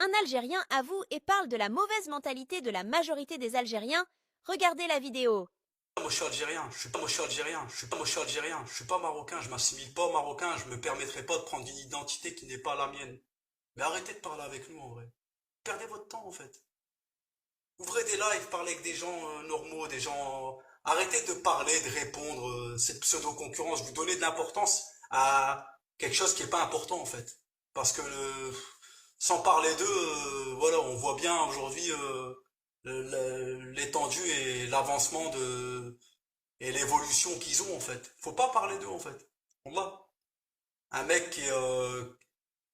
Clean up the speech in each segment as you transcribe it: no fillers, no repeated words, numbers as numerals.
Un Algérien avoue et parle de la mauvaise mentalité de la majorité des Algériens. Regardez la vidéo. Moi je suis algérien, je suis pas marocain, je m'assimile pas au marocain, je me permettrai pas de prendre une identité qui n'est pas la mienne. Mais arrêtez de parler avec nous en vrai. Perdez votre temps en fait. Ouvrez des lives, parlez avec des gens normaux, des gens. Arrêtez de parler, de répondre, cette pseudo-concurrence, vous donnez de l'importance à quelque chose qui est pas important en fait. Parce que sans parler d'eux, voilà, on voit bien aujourd'hui l'étendue et l'avancement et l'évolution qu'ils ont en fait. Faut pas parler d'eux en fait. Wallah. Un mec qui est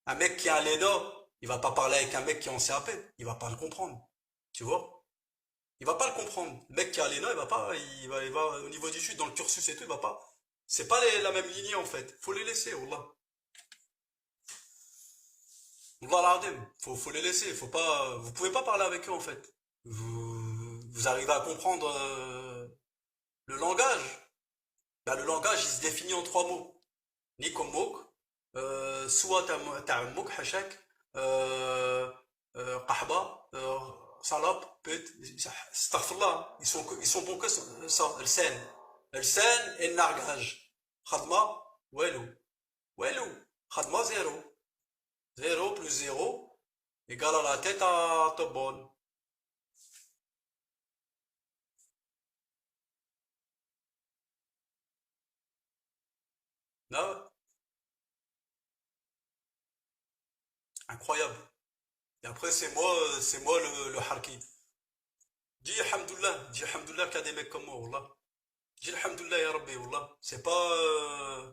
un mec qui est un LEDA, il va pas parler avec un mec qui est en CAP, il va pas le comprendre. Tu vois? Il va pas le comprendre. Le mec qui a l'ENA, il va pas, il va au niveau du sud, dans le cursus et tout, il va pas. C'est pas la même lignée en fait. Faut les laisser, Wallah. Wallah l'adem. Faut les laisser. Faut pas, vous pouvez pas parler avec eux en fait. Vous arrivez à comprendre le langage. Ben, le langage, il se définit en trois mots. Ni comme mot, soit t'as un mot, hachak, qahba, salop, put, astaghfirullah, ils sont bons que ça, le sen et le nargage. Khadma, welou, welou, khadma zéro, zéro plus zéro, égale à la tête à Tobon. Là, incroyable. Et après, c'est moi le harki. Dis hamdoullah qu'il y a des mecs comme moi, wallah. Dis alhamdoulilah ya Rabbi, wallah. C'est pas.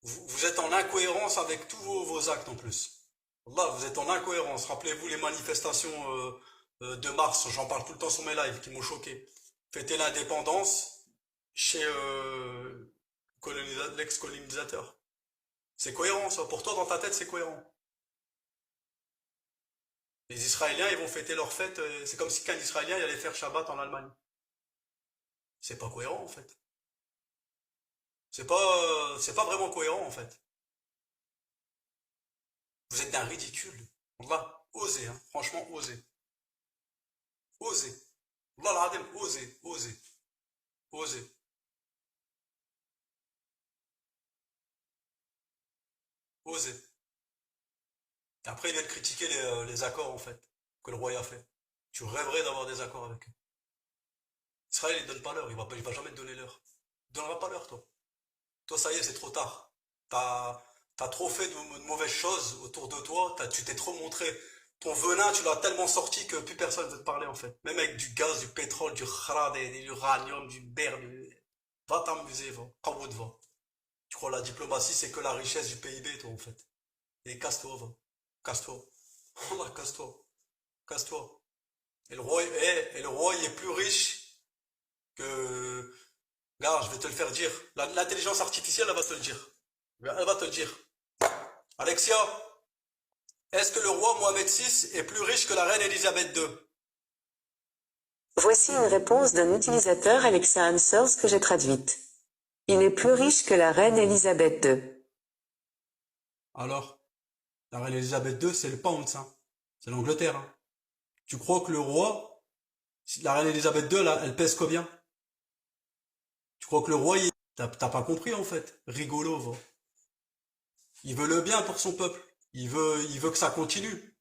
Vous êtes en incohérence avec tous vos actes en plus. Wallah, vous êtes en incohérence. Rappelez-vous les manifestations de mars, j'en parle tout le temps sur mes lives, qui m'ont choqué. Fêter l'indépendance chez l'ex-colonisateur. C'est cohérent ça. Pour toi, dans ta tête, c'est cohérent. Les Israéliens, ils vont fêter leur fête. C'est comme si qu'un Israélien il allait faire Shabbat en Allemagne. C'est pas cohérent en fait. C'est pas vraiment cohérent en fait. Vous êtes d'un ridicule. Wallah, osez, hein. Franchement, osez. Osez. Wallah l'adem, osez, osez, osez, osez. Et après, ils viennent critiquer les accords, en fait, que le roi a fait. Tu rêverais d'avoir des accords avec eux. Israël, il donne pas l'heure, il va jamais te donner l'heure. Il donnera pas l'heure, toi. Toi, ça y est, c'est trop tard. T'as trop fait de mauvaises choses autour de toi, tu t'es trop montré. Ton venin, tu l'as tellement sorti que plus personne veut te parler, en fait. Même avec du gaz, du pétrole, du khra, de l'uranium, du ber, va t'amuser, va. Qawoud, va. Tu crois que la diplomatie, c'est que la richesse du PIB, toi, en fait. Et casse-toi, va. Casse-toi. Wallah, casse-toi. Casse-toi. Et le roi, il est plus riche que... Là, je vais te le faire dire. L'intelligence artificielle, elle va te le dire. Elle va te le dire. Alexia, est-ce que le roi Mohamed VI est plus riche que la reine Elisabeth II? Voici une réponse d'un utilisateur Alexa Answers que j'ai traduite. Il est plus riche que la reine Elisabeth II. Alors, la reine Elisabeth II, c'est le pound, ça. C'est l'Angleterre. Hein. Tu crois que le roi, la reine Elisabeth II, elle pèse combien? Tu crois que le roi, t'as pas compris en fait. Rigolo, va. Il veut le bien pour son peuple. Il veut que ça continue.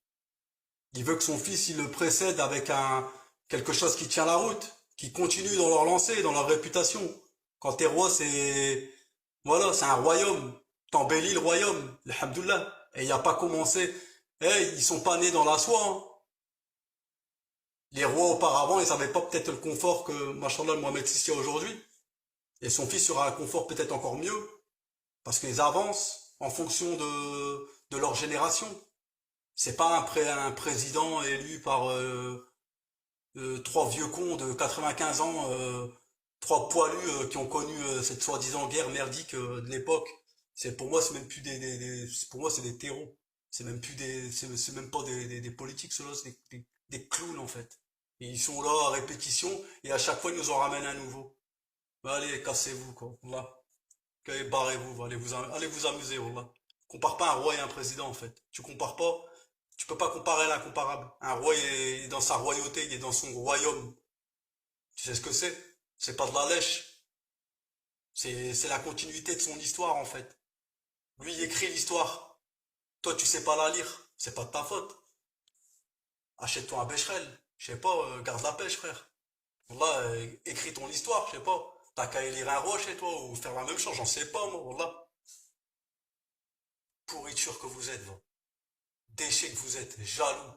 Il veut que son fils, il le précède avec quelque chose qui tient la route, qui continue dans leur lancée, dans leur réputation. Quand t'es roi, voilà, c'est un royaume. T'embellis le royaume, alhamdoulilah. Et il n'y a pas commencé, ils sont pas nés dans la soie, hein. Les rois auparavant, ils n'avaient pas peut-être le confort que, machallah, Mohamed VI a aujourd'hui. Et son fils aura un confort peut-être encore mieux, parce qu'ils avancent en fonction de leur génération. C'est pas un président élu par trois vieux cons de 95 ans, trois poilus qui ont connu cette soi-disant guerre merdique de l'époque. Pour moi, c'est même plus pour moi, c'est des terreaux. C'est même pas des politiques, ceux-là, c'est des clowns en fait. Et ils sont là à répétition et à chaque fois ils nous en ramènent un nouveau. Bah, allez, cassez-vous quoi. Là, allez, barrez-vous, allez vous amuser. Là. Compare pas un roi et un président en fait. Tu compares pas Tu peux pas comparer l'incomparable. Un roi est dans sa royauté, il est dans son royaume. Tu sais ce que c'est? C'est pas de la lèche. C'est la continuité de son histoire, en fait. Lui, il écrit l'histoire. Toi, tu sais pas la lire. C'est pas de ta faute. Achète-toi un Becherel. Je sais pas, garde la pêche, frère. Wallah, écris ton histoire, je sais pas. T'as qu'à élire un roi chez toi ou faire la même chose, j'en sais pas, moi, wallah. Pourriture que vous êtes, vous. Déchets que vous êtes, jaloux,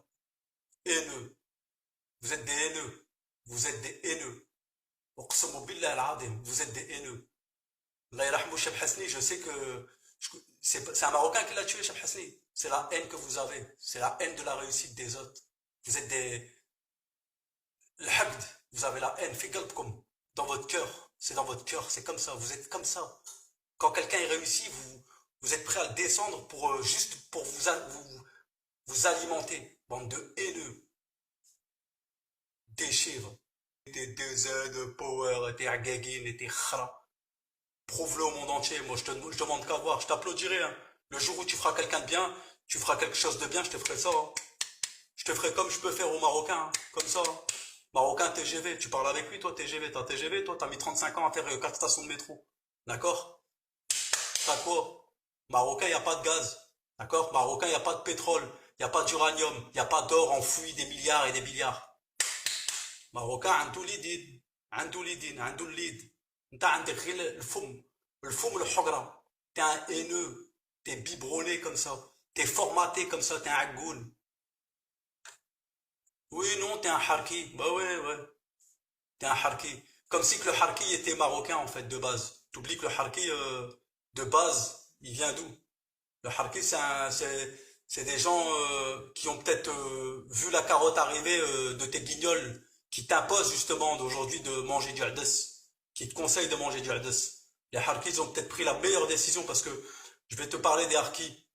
haineux. Vous êtes des haineux. Vous êtes des haineux. Uqsimu billah al-azim, vous êtes des haineux. Allah yarahmou Cheb Hasni, je sais que c'est un Marocain qui l'a tué, Cheb Hasni. C'est la haine que vous avez. C'est la haine de la réussite des autres. Vous êtes des... Le haqd, vous avez la haine, fi qalbkoum. Dans votre cœur. C'est dans votre cœur, c'est comme ça. Vous êtes comme ça. Quand quelqu'un est réussi, vous êtes prêt à le descendre pour juste pour vous alimenter. Bande de haineux. Déchets, va. T'es deux de power, t'es agagine, t'es khra. Prouve-le au monde entier. Moi, je demande qu'à voir. Je t'applaudirai, hein. Le jour où tu feras quelqu'un de bien, tu feras quelque chose de bien, je te ferai ça, hein. Je te ferai comme je peux faire aux Marocains, hein. Comme ça, hein. Marocain TGV, tu parles avec lui, toi, TGV, toi, t'as mis 35 ans à faire 4 stations de métro. D'accord? T'as quoi? Marocain, y a pas de gaz. D'accord? Marocain, y a pas de pétrole. Y a pas d'uranium. Y a pas d'or enfoui des milliards et des milliards. Marocain, عنده اليدين. عنده اليدين. عنده اليد. انت عندك غير الفم. الفم والحقرة. T'es un haineux. T'es biberonné comme ça. T'es formaté comme ça. T'es un agoun. Oui, non, t'es un harki. Bah ouais, ouais. T'es un harki. Comme si que le harki était marocain, en fait, de base. T'oublies que le harki, de base, il vient d'où? Le harki, c'est des gens qui ont peut-être vu la carotte arriver de tes guignols, qui t'imposent justement d'aujourd'hui de manger du hadès, qui te conseillent de manger du hadès. Les harkis, ils ont peut-être pris la meilleure décision parce que je vais te parler des harkis.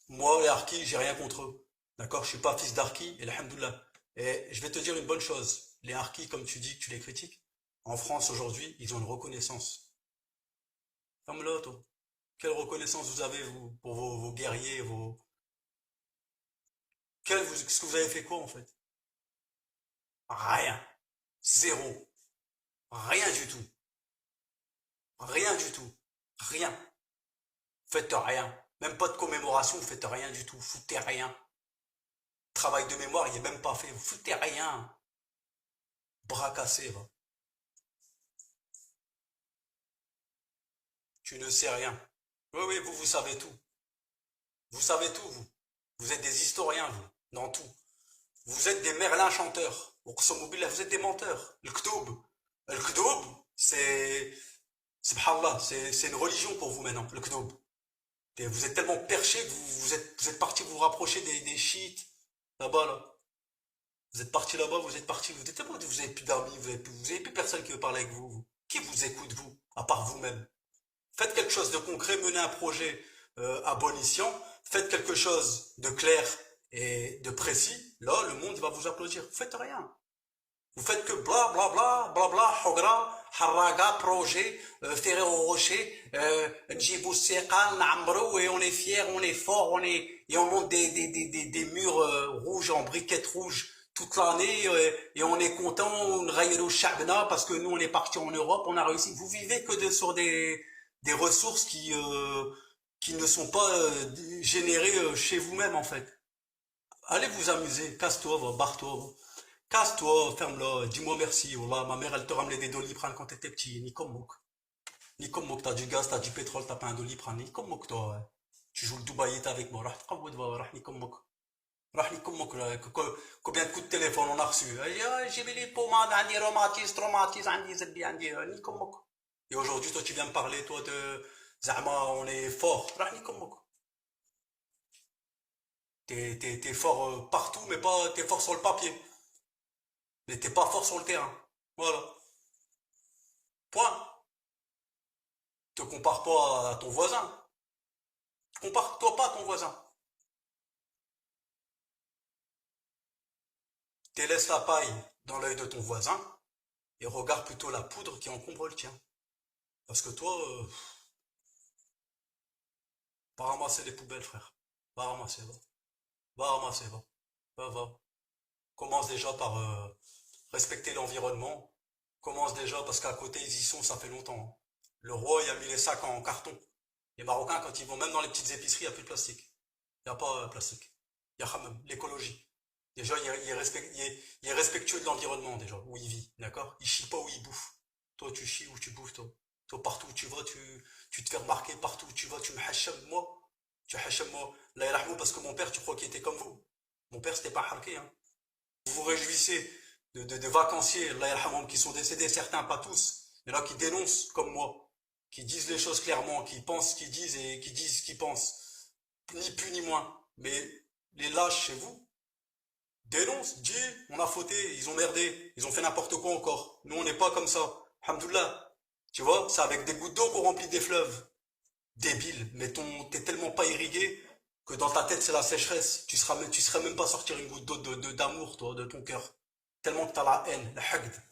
Moi, les harkis, j'ai rien contre eux. D'accord? Je suis pas fils d'harki, et alhamdoulilah. Et je vais te dire une bonne chose. Les harkis, comme tu dis que tu les critiques, en France aujourd'hui, ils ont une reconnaissance. Ferme-le, toi. Quelle reconnaissance vous avez, vous, pour vos guerriers, Qu'est-ce que vous avez fait quoi, en fait? Rien. Zéro. Rien du tout. Rien du tout. Rien. Faites rien. Même pas de commémoration, vous faites rien du tout. Foutez rien. Travail de mémoire, il est même pas fait. Vous foutez rien. Bras cassés, va. Tu ne sais rien. Oui, oui, vous savez tout. Vous savez tout, vous. Vous êtes des historiens, vous. Dans tout. Vous êtes des merlins chanteurs. Vous êtes des menteurs. Le kdoub, subhanallah, c'est une religion pour vous maintenant, le kdoub. Et vous êtes tellement perché que vous êtes parti vous rapprocher des chiites, là-bas, là. Vous êtes parti là-bas, vous êtes parti, vous êtes tellement, vous avez plus d'amis, vous avez plus personne qui veut parler avec vous, vous. Qui vous écoute, vous, à part vous-même? Faites quelque chose de concret, menez un projet à bon escient, faites quelque chose de clair et de précis, là, le monde va vous applaudir. Vous faites rien. Vous faites que bla bla bla, bla bla, hogra, harraga, projet, Ferrero Rocher, Djibou Seqal, Namro, et on est fiers, on est fort, et on monte des murs rouges en briquettes rouges toute l'année, et on est content, on raille Chabna, parce que nous on est parti en Europe, on a réussi. Vous vivez que sur des ressources qui ne sont pas générées chez vous-même en fait. Allez vous amuser, casse-toi, va, barre-toi, va. Casse-toi, ferme-la, dis-moi merci. Wallah, ma mère, elle te ramenait des doliprane quand t'étais petit. Ni comme moi. Ni comme moi, t'as du gaz, t'as du pétrole, t'as pas un doliprane. Ni comme moi, toi. Ouais. Tu joues le Dubaïite avec moi. Rah تقود va, rah ni comme moi. Rah ni comme moi. Combien de coups de téléphone on a reçu? J'ai mis les pommades, عندي rhumatisme, traumatisme, عندي زبي, عندي, ni comme moi. Et aujourd'hui, toi, tu viens me parler, toi, de Zama, on est fort. Rah ni comme moi. T'es fort partout, mais pas, t'es fort sur le papier. Mais t'es pas fort sur le terrain. Voilà. Point. Te compare pas à ton voisin. Compare-toi pas à ton voisin. Délaisse la paille dans l'œil de ton voisin et regarde plutôt la poudre qui encombre le tien. Parce que toi, pas ramasser les poubelles, frère. Pas ramasser, va. Va ramasser, va. Va, va. Commence déjà par respecter l'environnement. Commence déjà parce qu'à côté ils y sont, ça fait longtemps, hein. Le roi, il a mis les sacs en carton. Les Marocains, quand ils vont même dans les petites épiceries, il n'y a plus de plastique. Il n'y a pas de plastique. Il y a quand même l'écologie. Déjà, il est respectueux de l'environnement, déjà, où il vit, d'accord? Il chie pas où il bouffe. Toi, tu chies où tu bouffes, toi. Toi, partout où tu vas, tu te fais remarquer, partout où tu vas, tu me hacham, moi. Tu hacham, moi. Là, yarhamou, parce que mon père, tu crois qu'il était comme vous. Mon père, c'était pas harké, hein. Vous vous réjouissez de vacanciers, Allah yarhamhum, qui sont décédés, certains, pas tous, mais là qui dénoncent comme moi, qui disent les choses clairement, qui pensent ce qu'ils disent et qui disent ce qu'ils pensent, ni plus ni moins. Mais les lâches chez vous dénoncent, disent, on a fauté, ils ont merdé, ils ont fait n'importe quoi encore. Nous, on n'est pas comme ça. Alhamdoulilah. Tu vois, c'est avec des gouttes d'eau qu'on remplit des fleuves. Débile, mais t'es tellement pas irrigué que dans ta tête c'est la sécheresse. Tu serais même pas sortir une goutte d'eau d'amour, toi, de ton cœur. Tellement que t'as la haine, le haqd.